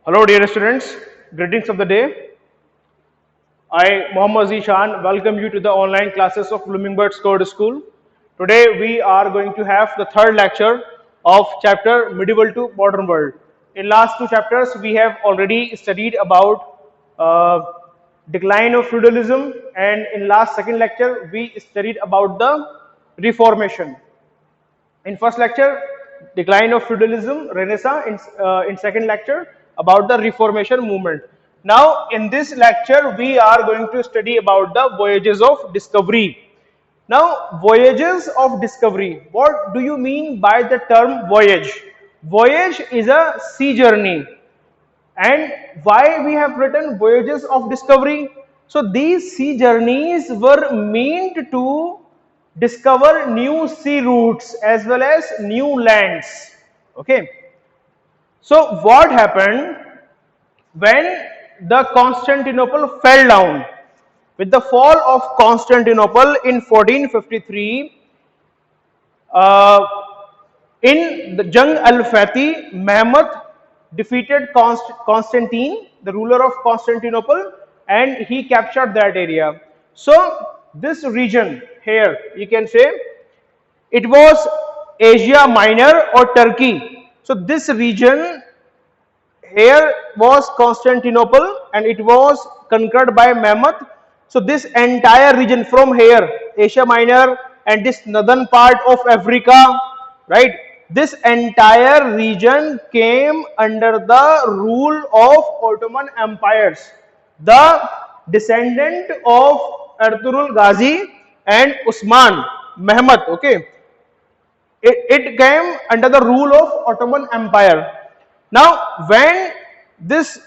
Hello dear students, greetings of the day. I, Mohammad Zishan, welcome you to the online classes of Bloomingbird Code School. Today we are going to have the third lecture of chapter Medieval to Modern World. In last two chapters we have already studied about decline of feudalism, and in last second lecture we studied about the Reformation. In first lecture, decline of feudalism, Renaissance. In second lecture, about the Reformation movement. Now, in this lecture, we are going to study about the voyages of discovery. Now, voyages of discovery. What do you mean by the term voyage? Voyage is a sea journey. And why we have written voyages of discovery? So these sea journeys were meant to discover new sea routes as well as new lands. Okay. So what happened when the Constantinople fell down? With the fall of Constantinople in 1453, uh, in the Jung al-Fatih, Mehmed defeated Constantine, the ruler of Constantinople, and he captured that area. So this region here, you can say, it was Asia Minor or Turkey. So this region here was Constantinople, and it was conquered by Mehmed. So this entire region from here, Asia Minor and this northern part of Africa, right? This entire region came under the rule of Ottoman empires. The descendant of Ertugrul Ghazi and Usman Mehmed, okay? It came under the rule of Ottoman Empire. Now, when this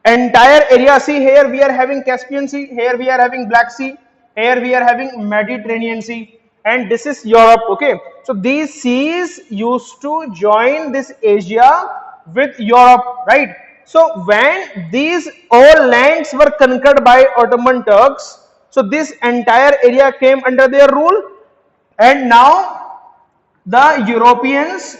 entire area, see here we are having Caspian Sea, here we are having Black Sea, here we are having Mediterranean Sea, and this is Europe, okay. So these seas used to join this Asia with Europe, right? So when these all lands were conquered by Ottoman Turks, so this entire area came under their rule, and now the Europeans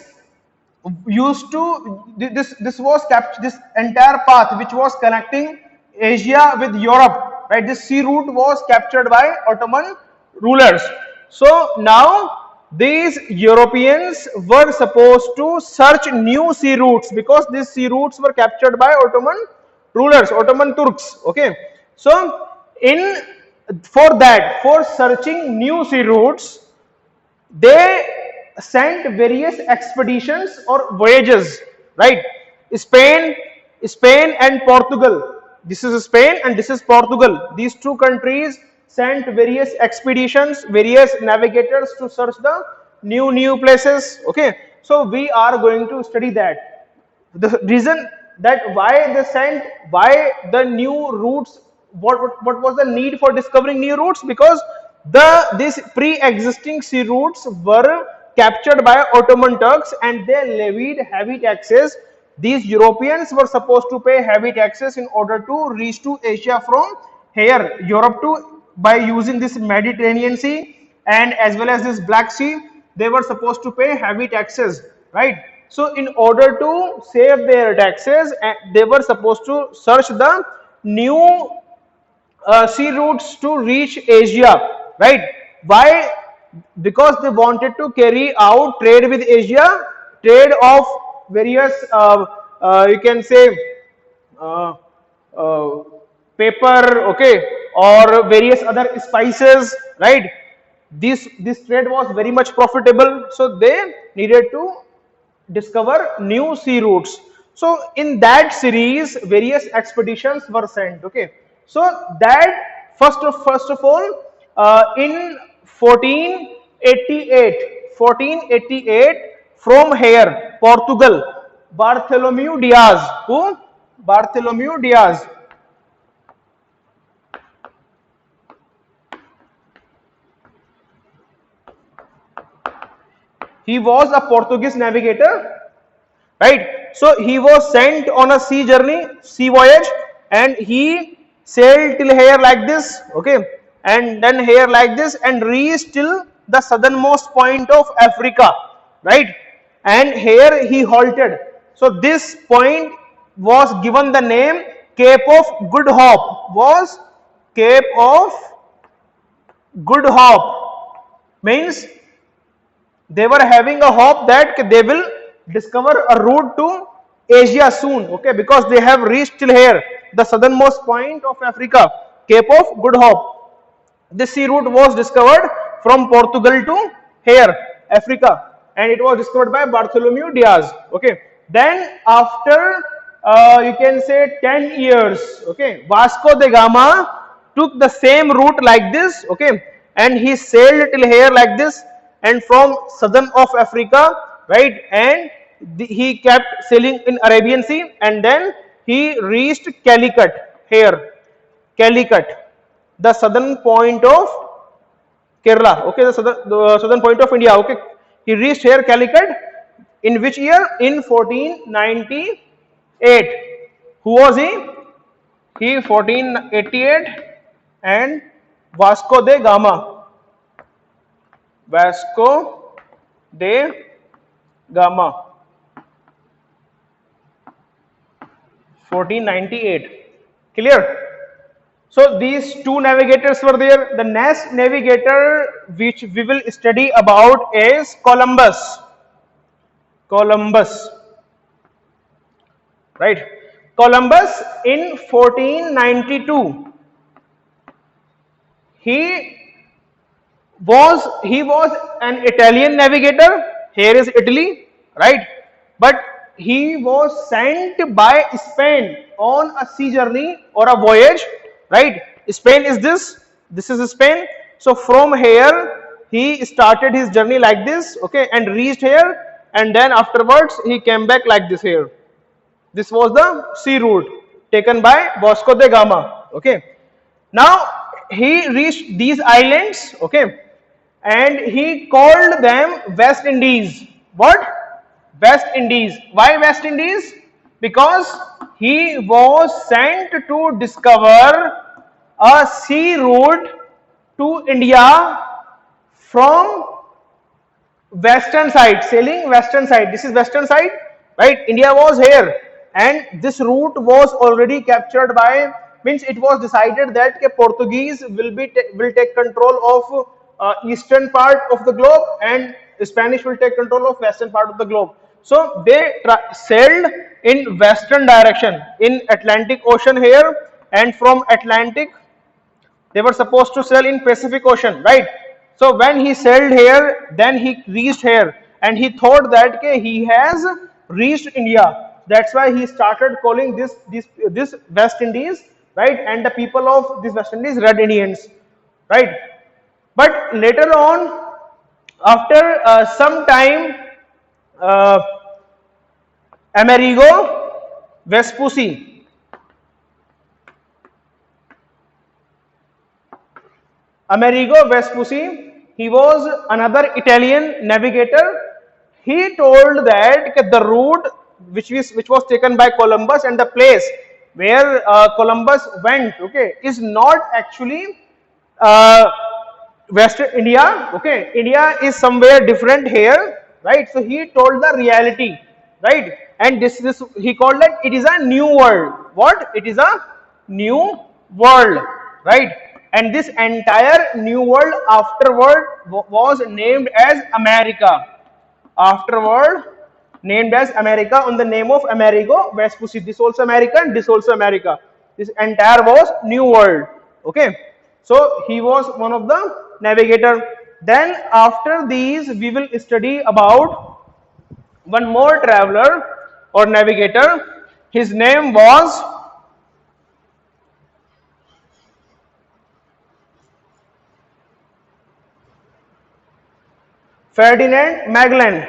used to this was captured, this entire path which was connecting Asia with Europe, right? This sea route was captured by Ottoman rulers. So now these Europeans were supposed to search new sea routes because these sea routes were captured by Ottoman rulers, Ottoman Turks. Okay, so in for searching new sea routes, they sent various expeditions or voyages, right? Spain and Portugal. This is Spain and this is Portugal. These two countries sent various expeditions, various navigators to search the new places. Okay, so we are going to study that. The reason that why they sent, why the new routes, what was the need for discovering new routes? Because these pre-existing sea routes were captured by Ottoman Turks and they levied heavy taxes. These Europeans were supposed to pay heavy taxes in order to reach to Asia from here, Europe, to by using this Mediterranean Sea and as well as this Black Sea. They were supposed to pay heavy taxes, right? So in order to save their taxes, they were supposed to search the new sea routes to reach Asia, right? Why? Because they wanted to carry out trade with Asia, trade of various, you can say, uh, uh, paper, okay, or various other spices, right? This trade was very much profitable, so they needed to discover new sea routes. So in that series, various expeditions were sent. Okay, so that first of all, in 1488, from here, Portugal, Bartholomew Diaz, who? Bartholomew Diaz. He was a Portuguese navigator, right? So he was sent on a sea journey, sea voyage, and he sailed till here like this, okay, and then here like this, and reached till the southernmost point of Africa, right? And here he halted. So this point was given the name Cape of Good Hope. Was Cape of Good Hope means they were having a hope that they will discover a route to Asia soon, okay, because they have reached till here, the southernmost point of Africa, Cape of Good Hope. This sea route was discovered from Portugal to here, Africa, and it was discovered by Bartholomew Diaz, okay. Then after you can say 10 years, okay, Vasco da Gama took the same route like this, okay, and he sailed till here like this, and from southern of Africa, right, and he kept sailing in Arabian Sea, and then he reached Calicut here, Calicut, the southern point of Kerala, okay, the southern point of India, okay. He reached here Calicut in which year? In 1498. Who was he? He 1488 and Vasco da Gama. Vasco da Gama. 1498. Clear? So these two navigators were there. The next navigator which we will study about is Columbus. Columbus. Right? Columbus in 1492. He was an Italian navigator. Here is Italy, right? But he was sent by Spain on a sea journey or a voyage, right? Spain is this is Spain. So from here he started his journey like this, okay, and reached here, and then afterwards he came back like this here. This was the sea route taken by Vasco da Gama, okay. Now he reached these islands, okay, and he called them West Indies. What? West Indies. Why West Indies? Because he was sent to discover a sea route to India from western side, sailing western side. This is western side, right? India was here, and this route was already captured by, means it was decided that Portuguese will take control of eastern part of the globe, and Spanish will take control of western part of the globe. So they sailed in western direction in Atlantic Ocean here, and from Atlantic they were supposed to sail in Pacific Ocean, right? So when he sailed here, then he reached here, and he thought that he has reached India. That's why he started calling this West Indies, right? And the people of this West Indies, Red Indians, right? But later on, after some time, Amerigo Vespucci, Amerigo Vespucci, he was another Italian navigator. He told that the route which was taken by Columbus and the place where Columbus went, okay, is not actually West India, okay. India is somewhere different here, right? So he told the reality, right? And this he called that it is a new world. What? It is a new world, right? And this entire new world afterward was named as America. Afterward named as America on the name of Amerigo Vespucci. This also America and this also America. This entire was new world, okay. So he was one of the navigator. Then after these we will study about one more traveler or navigator. His name was Ferdinand Magellan.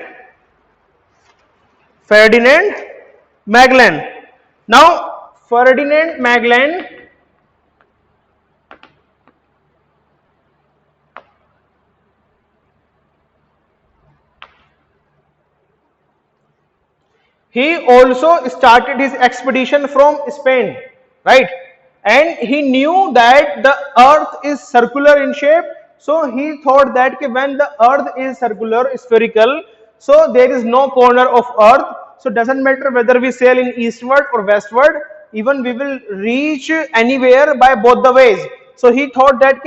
Ferdinand Magellan. Now Ferdinand Magellan he also started his expedition from Spain, right? And he knew that the earth is circular in shape. So he thought that when the earth is circular, spherical, so there is no corner of earth. So doesn't matter whether we sail in eastward or westward, even we will reach anywhere by both the ways. So he thought that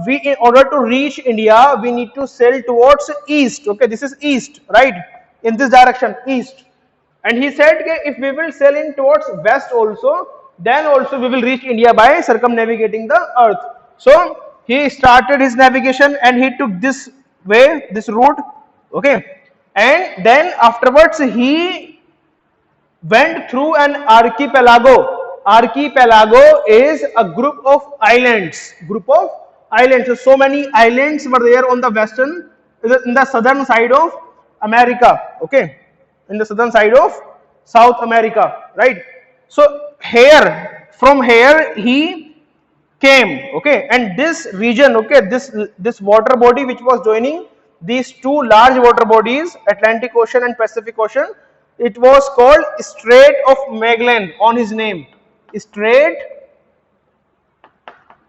we, in order to reach India, we need to sail towards east. Okay, this is east, right? In this direction, east. And he said if we will sail in towards west also, then also we will reach India by circumnavigating the earth. So he started his navigation and he took this way, this route, okay. And then afterwards he went through an archipelago. Archipelago is a group of islands. Group of islands. So many islands were there on the western, in the southern side of America. Okay, in the southern side of South America, right? So here, from here he came. Okay, and this region, okay, this water body which was joining these two large water bodies, Atlantic Ocean and Pacific Ocean, it was called Strait of Magellan on his name. Strait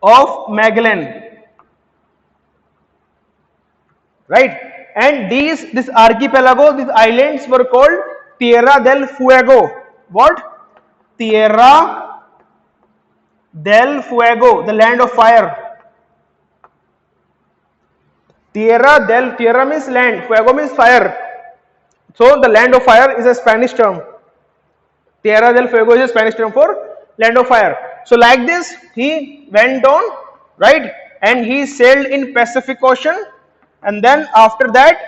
of Magellan, right? And this archipelago, these islands were called Tierra del Fuego. What? Tierra del Fuego, the land of fire. Tierra means land, Fuego means fire. So the land of fire is a Spanish term. Tierra del Fuego is a Spanish term for land of fire. So like this, he went on, right? And he sailed in Pacific Ocean, and then after that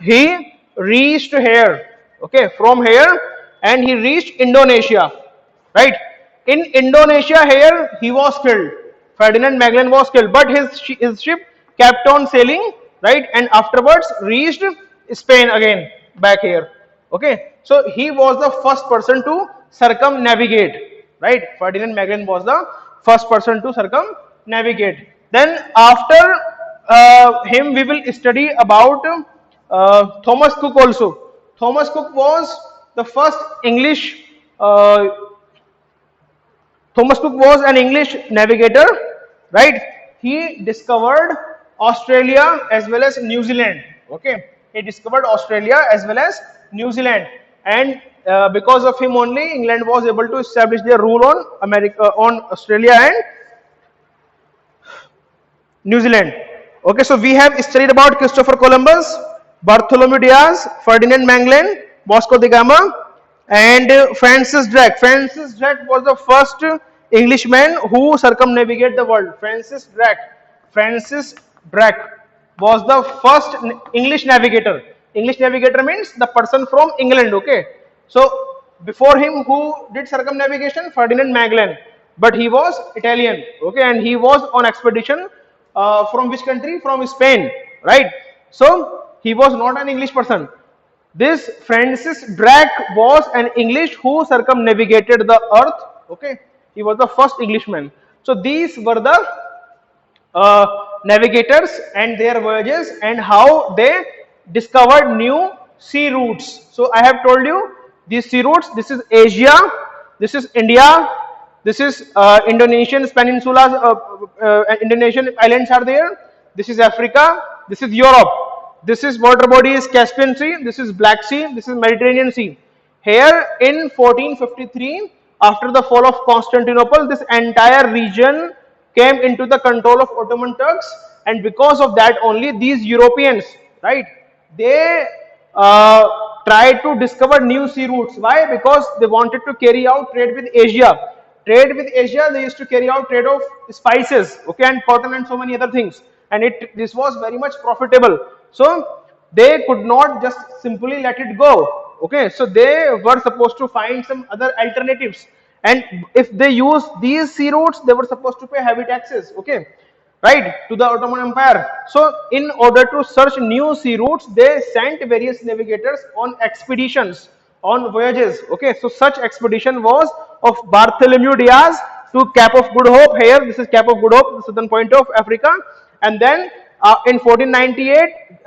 he reached here. Okay, from here, and he reached Indonesia, right? In Indonesia, here he was killed. Ferdinand Magellan was killed, but his ship kept on sailing, right? And afterwards reached Spain again, back here. Okay, so he was the first person to circumnavigate, right? Ferdinand Magellan was the first person to circumnavigate. Then after him, we will study about Thomas Cook also. Thomas Cook was the first English. Thomas Cook was an English navigator, right? He discovered Australia as well as New Zealand. Okay, he discovered Australia as well as New Zealand, and because of him only, England was able to establish their rule on Australia and New Zealand. Okay, so we have studied about Christopher Columbus, Bartholomew Diaz, Ferdinand Magellan, Vasco da Gama, and Francis Drake. Francis Drake was the first Englishman who circumnavigated the world. Francis Drake was the first English navigator. English navigator means the person from England. Okay, so before him, who did circumnavigation? Ferdinand Magellan, but he was Italian. Okay, and he was on expedition from which country? From Spain, right? So he was not an English person. This Francis Drake was an English who circumnavigated the earth. Okay, he was the first Englishman. So these were the navigators and their voyages and how they discovered new sea routes. So I have told you these sea routes. This is Asia, this is India, this is Indonesian peninsula, Indonesian islands are there. This is Africa, this is Europe. This is water body is Caspian Sea, this is Black Sea, this is Mediterranean Sea. Here in 1453, after the fall of Constantinople, this entire region came into the control of Ottoman Turks, and because of that only these Europeans, right, they tried to discover new sea routes. Why? Because they wanted to carry out trade with Asia. Trade with Asia, they used to carry out trade of spices, okay, and cotton and so many other things, and this was very much profitable. So they could not just simply let it go. Okay, so they were supposed to find some other alternatives, and if they use these sea routes, they were supposed to pay heavy taxes. Okay, right, to the Ottoman Empire. So in order to search new sea routes, they sent various navigators on expeditions, on voyages. Okay, so such expedition was of Bartholomew Diaz to Cape of Good Hope. Here, this is Cape of Good Hope, the southern point of Africa, and then in 1498,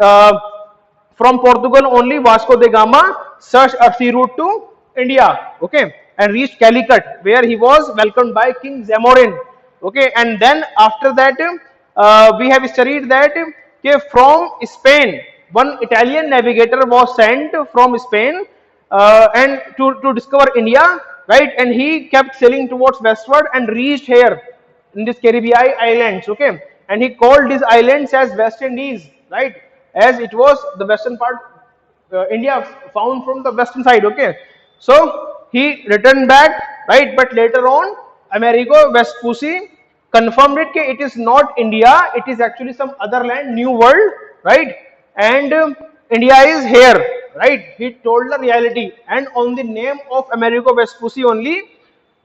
from Portugal only, Vasco da Gama searched a sea route to India, okay, and reached Calicut, where he was welcomed by King Zamorin, okay, and then after that, we have studied that from Spain, one Italian navigator was sent from Spain, and to discover India, right? And he kept sailing towards westward and reached here in this Caribbean islands, okay? And he called these islands as West Indies, right? As it was the western part, India found from the western side, okay? So he returned back, right? But later on, Amerigo Vespucci confirmed it that it is not India, it is actually some other land, New World, right? And India is here, right? He told the reality, and on the name of Amerigo Vespucci only,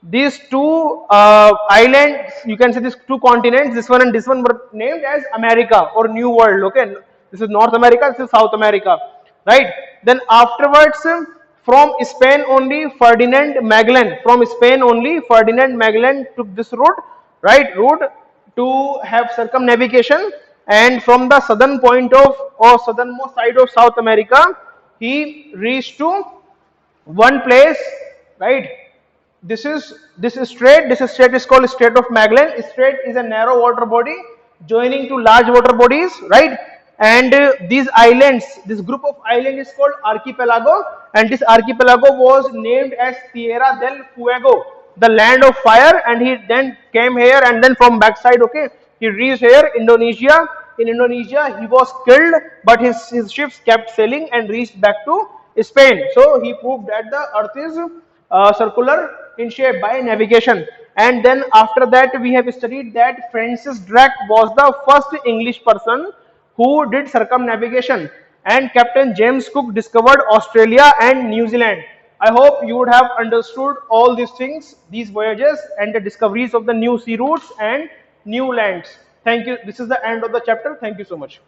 these two islands, you can say these two continents, this one and this one, were named as America or New World. Okay, this is North America, this is South America, right? Then afterwards, from Spain only, Ferdinand Magellan. From Spain only, Ferdinand Magellan took this route, right? Route to have circumnavigation, and from the southern point of or southernmost side of South America, he reached to one place, right? This is strait. This is strait is called Strait of Magellan. Strait is a narrow water body joining to large water bodies, right? And these islands, this group of islands is called archipelago, and this archipelago was named as Tierra del Fuego, the land of fire. And he then came here, and then from backside, okay, he reached here, Indonesia. In Indonesia, he was killed, but his ships kept sailing and reached back to Spain. So he proved that the earth is circular in shape by navigation. And then after that, we have studied that Francis Drake was the first English person who did circumnavigation, and Captain James Cook discovered Australia and New Zealand. I hope you would have understood all these things, these voyages and the discoveries of the new sea routes and new lands. Thank you. This is the end of the chapter. Thank you so much.